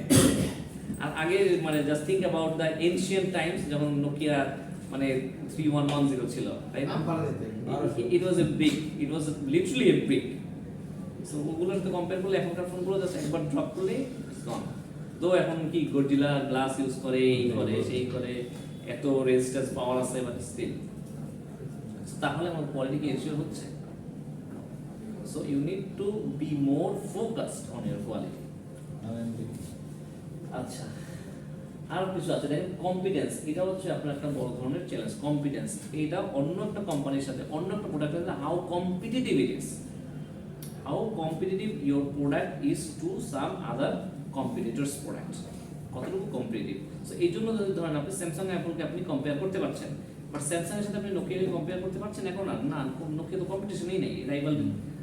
আর আগে মানে just think about the ancient Times যখন নোকিয়া মানে 3110 ছিল তাই না ইট ওয়াজ লিটারালি এ বিগ সো ওগুলোর সাথে কম্পেয়ার করলে এখনকার ফোনগুলো জাস্ট একবার ড্রপ করলে ইটস গন তো এখন কি গর্জিলা গ্লাস ইউজ করে, এই করে সেই করে, এত রেজিস্ট্যান্স পাওয়ার আছে, বাট স্টিল তাহলে আমার কোয়ালিটি কি এনশিওর হচ্ছে? So you need to be more focused on your quality. আচ্ছা, আর কিছু আছে দেখেন, কম্পিটেন্স। এটা হচ্ছে আপনার একটা বড় ধরনের চ্যালেঞ্জ, কম্পিটেন্স। এটা অন্য একটা কোম্পানির সাথে, অন্য একটা প্রোডাক্টের সাথে how competitive it is, how competitive your product is to some other competitors product, কতটুকু কম্পিটিটিভ। সো এই জন্য যদি ধরেন আপনি স্যামসাং অ্যাপলকে আপনি কম্পেয়ার করতে পারছেন, বাট স্যামসাং এর সাথে আপনি নোকিয়াকে কম্পেয়ার করতে পারছেন এখন? আর না, নোকিয়া তো কম্পিটিশনই নেই, রাইভাল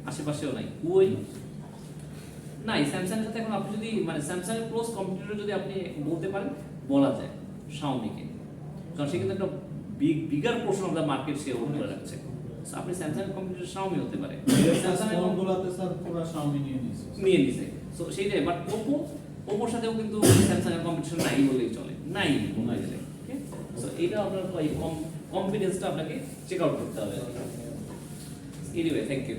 আশেপাশেও নাই, ওই নাই। স্যামসাং এর সাথে এখন আপনি যদি মানে স্যামসাং এর ক্লোজ কম্পিটিটর যদি আপনি বলতে পারেন, বলা যায় শাওমিকে, কারণ সে কিন্তু একটা bigger portion of the market সে ওন করে রাখছে। সো আপনি স্যামসাং এর কম্পিটিটর শাওমি হতে পারে, স্যামসাং এর ফোনগুলোতে স্যার পুরো শাওমি নিয়ে নিছে। সো সেইটাই, বাট ওপোর সাথেও কিন্তু স্যামসাং এর কম্পিটিশন নাই বললেই চলে, নাই বলা যায়। ওকে, সো এইটা আপনার কনফিডেন্সটা আপনাকে চেক আউট করতে হবে। Anyway, thank you.